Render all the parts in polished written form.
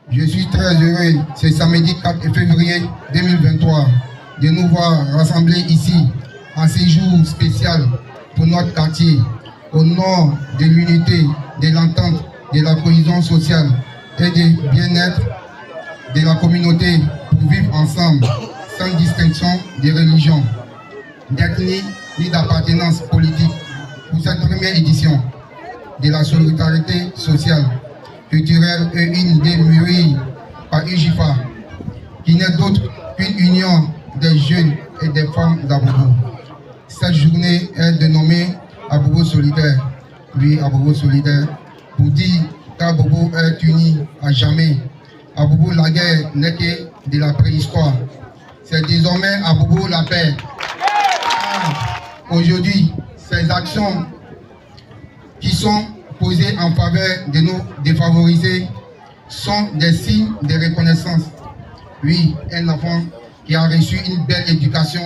Je suis très heureux, c'est samedi 4 février 2023, de nous voir rassemblés ici en séjour spécial pour notre quartier, au nom de l'unité, de l'entente, de la cohésion sociale et du bien-être de la communauté pour vivre ensemble, sans distinction de religion, d'ethnie ni d'appartenance politique, pour cette première édition de la solidarité sociale, culturelle et une idée mûrie par UJIFA, qui n'est d'autre qu'une union des jeunes et des femmes d'Abobo. Cette journée est dénommée Abobo solidaire. Oui, Abobo solidaire, pour dire qu'Abobo est uni à jamais. Abobo, la guerre n'est que de la préhistoire. C'est désormais Abobo la paix. Aujourd'hui, ces actions qui sont posées en faveur de nos défavorisés sont des signes de reconnaissance. Oui, un enfant qui a reçu une belle éducation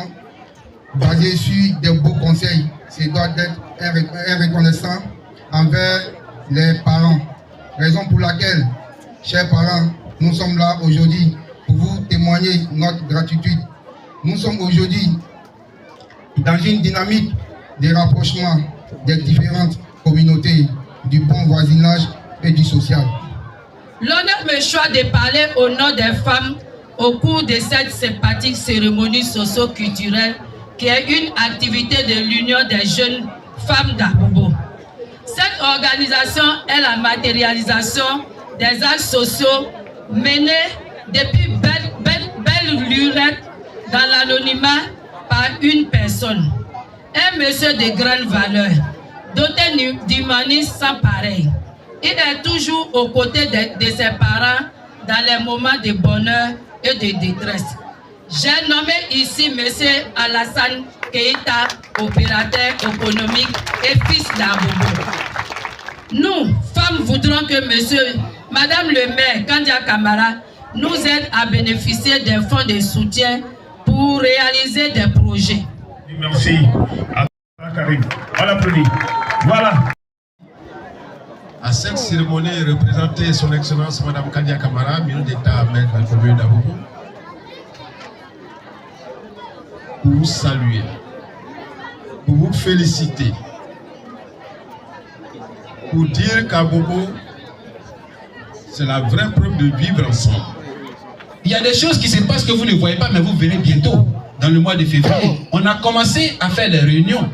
basée sur des beaux conseils, c'est doit être un reconnaissant envers les parents. Raison pour laquelle, chers parents, nous sommes là aujourd'hui pour vous témoigner notre gratitude. Nous sommes aujourd'hui dans une dynamique de rapprochement des différentes communautés, du bon voisinage et du social. L'honneur me choisit de parler au nom des femmes au cours de cette sympathique cérémonie socio-culturelle qui est une activité de l'Union des jeunes femmes d'Abobo. Cette organisation est la matérialisation des actes sociaux menés depuis belle lurette dans l'anonymat par une personne, un monsieur de grande valeur, doté d'humanisme sans pareil. Il est toujours aux côtés de ses parents dans les moments de bonheur et de détresse. J'ai nommé ici M. Alassane Keïta, opérateur économique et fils d'Abobo. Nous, femmes, voudrons que Madame le maire, Kandia Kamara, nous aide à bénéficier des fonds de soutien pour réaliser des projets. Merci à Karim. On l'applaudit. Voilà. À cette cérémonie représentée son Excellence Madame Kandia Kamara, ministre d'État maire de la commune d'Abobo, pour vous saluer, pour vous féliciter, pour dire qu'Abobo, c'est la vraie preuve de vivre ensemble. Il y a des choses qui se passent que vous ne voyez pas, mais vous verrez bientôt, dans le mois de février. On a commencé à faire des réunions.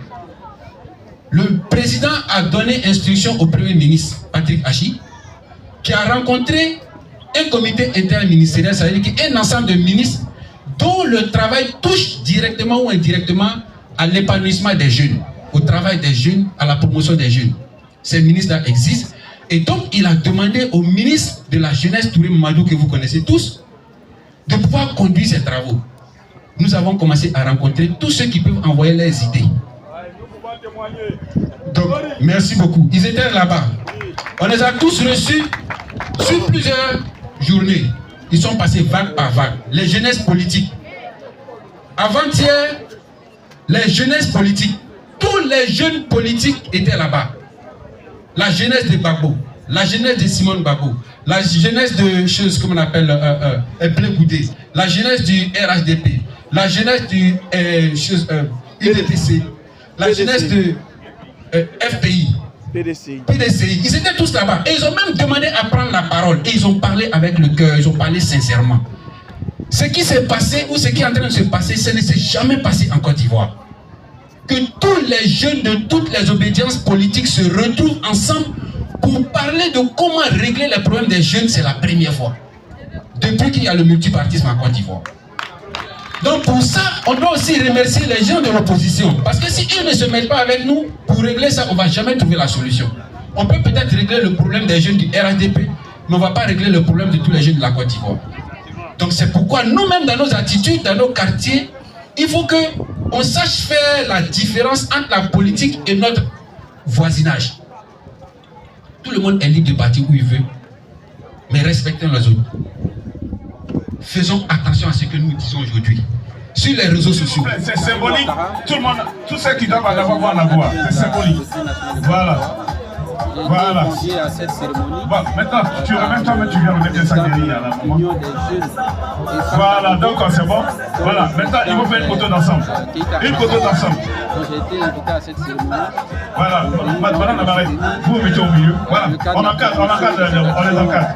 Le président a donné instruction au Premier ministre, Patrick Achi, qui a rencontré un comité interministériel, c'est-à-dire un ensemble de ministres dont le travail touche directement ou indirectement à l'épanouissement des jeunes, au travail des jeunes, à la promotion des jeunes. Ces ministres-là existent. Et donc, il a demandé au ministre de la Jeunesse, Touré Mamadou, que vous connaissez tous, de pouvoir conduire ces travaux. Nous avons commencé à rencontrer tous ceux qui peuvent envoyer leurs idées. Donc, merci beaucoup. Ils étaient là-bas. On les a tous reçus sur plusieurs journées. Ils sont passés vague par vague. Les jeunesses politiques. Avant-hier, les jeunesses politiques tous les jeunes politiques étaient là-bas. La jeunesse de Gbagbo, la jeunesse de Simone Gbagbo, la jeunesse de choses comme on appelle Blé Goudé, la jeunesse du RHDP, la jeunesse du UDPC, la jeunesse de FPI, PDCI. Ils étaient tous là-bas. Et ils ont même demandé à prendre la parole. Et ils ont parlé avec le cœur, ils ont parlé sincèrement. Ce qui s'est passé ou ce qui est en train de se passer, ce ne s'est jamais passé en Côte d'Ivoire. Que tous les jeunes de toutes les obédiences politiques se retrouvent ensemble pour parler de comment régler les problèmes des jeunes, c'est la première fois. Depuis qu'il y a le multipartisme en Côte d'Ivoire. Donc pour ça, on doit aussi remercier les gens de l'opposition. Parce que si ils ne se mettent pas avec nous, pour régler ça, on ne va jamais trouver la solution. On peut peut-être régler le problème des jeunes du RHDP, mais on ne va pas régler le problème de tous les jeunes de la Côte d'Ivoire. Donc c'est pourquoi nous-mêmes, dans nos attitudes, dans nos quartiers, il faut qu'on sache faire la différence entre la politique et notre voisinage. Tout le monde est libre de partir où il veut, mais respectons les autres. Faisons attention à ce que nous disons aujourd'hui. Sur les réseaux sociaux. C'est symbolique. Tout le monde, tous ceux qui doivent en avoir vont en avoir. C'est symbolique. Voilà. Voilà. À cette cérémonie. Bon, maintenant, tu remets toi, mais tu viens remettre ça derrière là. Voilà, donc c'est bon. Voilà, maintenant il faut faire une photo d'ensemble. Une photo d'ensemble. J'ai été invité à cette cérémonie. Voilà, madame Navarrete, vous vous mettez au milieu. Voilà, on encadre, on les encadre.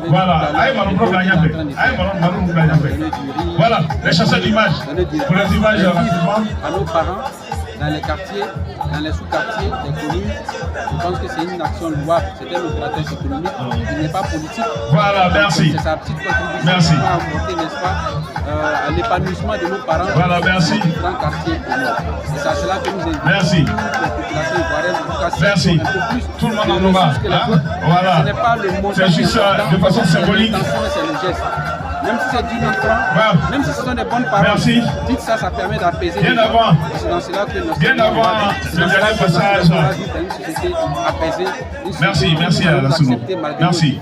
Voilà, voilà, les chasseurs d'images. Pour les images rapidement. À nos parents, dans les quartiers, dans les sous-quartiers, des communes, je pense que c'est une action louable. C'est un opérateur économique, il n'est pas politique. Voilà, merci. C'est sa petite contribution merci. à apporter, n'est-ce pas, à l'épanouissement de nos parents. Voilà, merci. Dans différents quartiers. C'est à cela que nous invitons merci. la population ivoirienne. Merci. Tout le monde en aura. Voilà. Ce n'est pas le montant. C'est juste de façon symbolique. C'est le geste. Même si c'est 10 000 francs, même si ce sont des bonnes paroles, dites ça, ça permet d'apaiser. Bien avant. C'est dans cela que nous bien avant le dernier passage. Une société apaisée. Merci à la Sounou. Merci.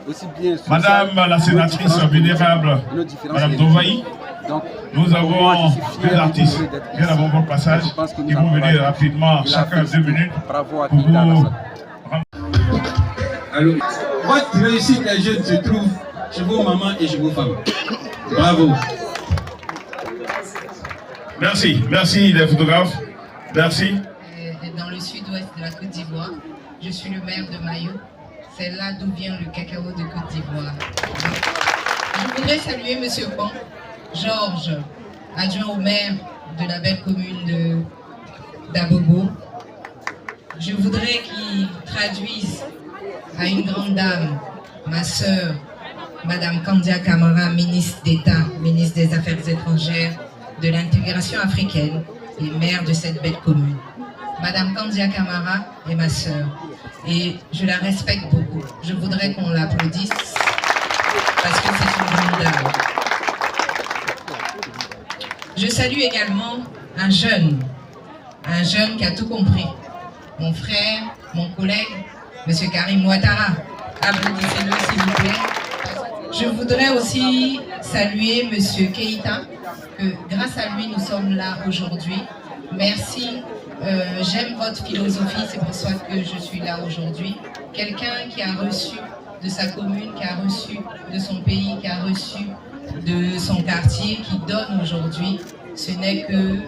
Aussi bien Madame la sénatrice vénérable, Madame Dovaï, nous avons deux artistes bien avant votre passage qui vont venir rapidement, chacun 2 minutes. Bravo à pour vous. Alors, votre réussite, les jeunes, se trouve chez vos mamans et chez vos femmes. Bravo. Merci, merci les photographes. Merci. Dans le sud-ouest de la Côte d'Ivoire, je suis le maire de Mayo. C'est là d'où vient le cacao de Côte d'Ivoire. Je voudrais saluer M. Pan, Georges, adjoint au maire de la belle commune d'Abobo. Je voudrais qu'il traduise à une grande dame, ma sœur, Madame Kandia Camara, ministre d'État, ministre des Affaires étrangères, de l'intégration africaine et maire de cette belle commune. Madame Kandia Camara est ma sœur et je la respecte beaucoup. Je voudrais qu'on l'applaudisse parce que c'est une grande dame. Je salue également un jeune qui a tout compris. Mon frère, mon collègue, M. Karim Ouattara. Applaudissez-le s'il vous plaît. Je voudrais aussi saluer M. Keïta, que grâce à lui nous sommes là aujourd'hui. Merci, j'aime votre philosophie, c'est pour ça que je suis là aujourd'hui. Quelqu'un qui a reçu de sa commune, qui a reçu de son pays, qui a reçu de son quartier, qui donne aujourd'hui, ce n'est que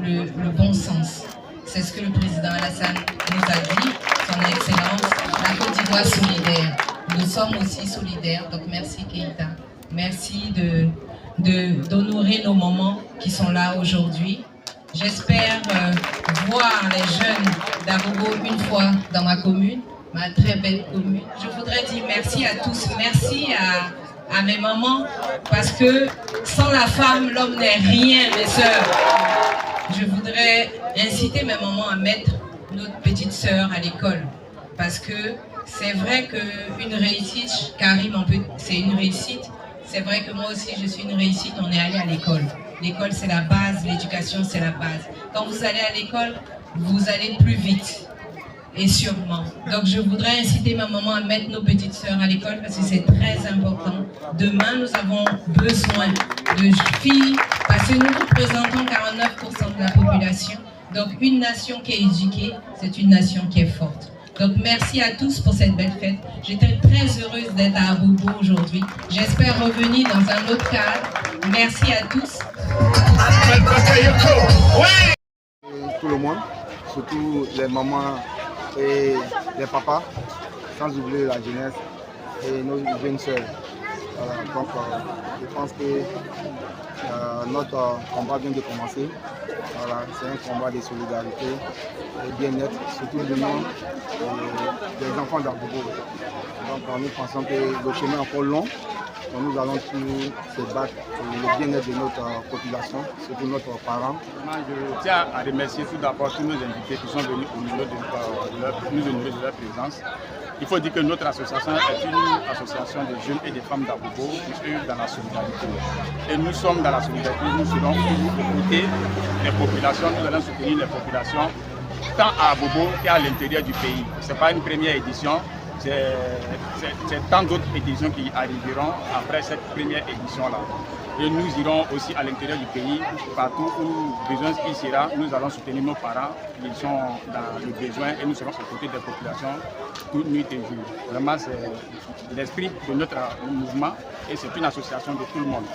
le bon sens. C'est ce que le président Alassane nous a dit, son excellence, la Côte d'Ivoire solidaire. Nous sommes aussi solidaires, donc merci Keïta. Merci d'honorer nos moments qui sont là aujourd'hui. J'espère voir les jeunes d'Abobo une fois dans ma commune, ma très belle commune. Je voudrais dire merci à tous, merci à mes mamans, parce que sans la femme, l'homme n'est rien, mes sœurs. Je voudrais inciter mes mamans à mettre notre petite sœur à l'école, parce que c'est vrai qu'une réussite, Karim, c'est une réussite. C'est vrai que moi aussi, je suis une réussite, on est allé à l'école. L'école, c'est la base, l'éducation, c'est la base. Quand vous allez à l'école, vous allez plus vite, et sûrement. Donc, je voudrais inciter ma maman à mettre nos petites sœurs à l'école, parce que c'est très important. Demain, nous avons besoin de filles, parce que nous représentons 49% de la population. Donc une nation qui est éduquée, c'est une nation qui est forte. Donc merci à tous pour cette belle fête. J'étais très heureuse d'être à Abobo aujourd'hui. J'espère revenir dans un autre cadre. Merci à tous. Tout le monde, surtout les mamans et les papas, sans oublier la jeunesse et nos jeunes sœurs. Voilà, donc je pense que notre combat vient de commencer. Voilà, c'est un combat de solidarité et bien-être, surtout l'union des enfants d'Abobo. Donc nous pensons que le chemin est encore long. Donc, nous allons tous se battre pour le bien-être de notre population, surtout nos parents. Je tiens à remercier tout d'abord tous nos invités qui sont venus nous honorer de leur présence. Il faut dire que notre association est une association de jeunes et de femmes d'Abobo qui œuvrent dans la solidarité. Et nous sommes dans la solidarité, nous serons toujours aux côtés des populations, nous allons soutenir les populations tant à Abobo qu'à l'intérieur du pays. Ce n'est pas une première édition. C'est tant d'autres éditions qui arriveront après cette première édition-là. Et nous irons aussi à l'intérieur du pays, partout où besoin il sera, nous allons soutenir nos parents, ils sont dans le besoin et nous serons aux côtés des populations toute nuit et jour. Vraiment, c'est l'esprit de notre mouvement et c'est une association de tout le monde.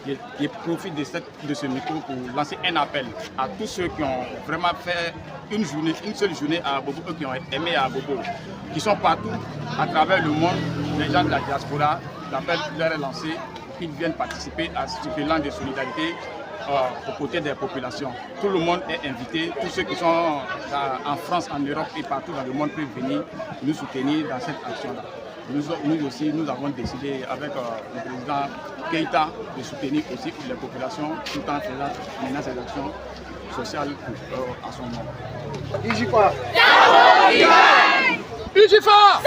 Je profite de ce micro pour lancer un appel à tous ceux qui ont vraiment fait une seule journée à Abobo, eux qui ont aimé à Abobo, qui sont partout à travers le monde, les gens de la diaspora. L'appel leur est lancé, qu'ils viennent participer à ce élan de solidarité aux côtés des populations. Tout le monde est invité, tous ceux qui sont en France, en Europe et partout dans le monde peuvent venir nous soutenir dans cette action-là. Nous aussi, nous avons décidé avec le président Keïta de soutenir aussi les populations tout en faisant maintenant ces actions sociales à son nom. Ijifa! Ijifa!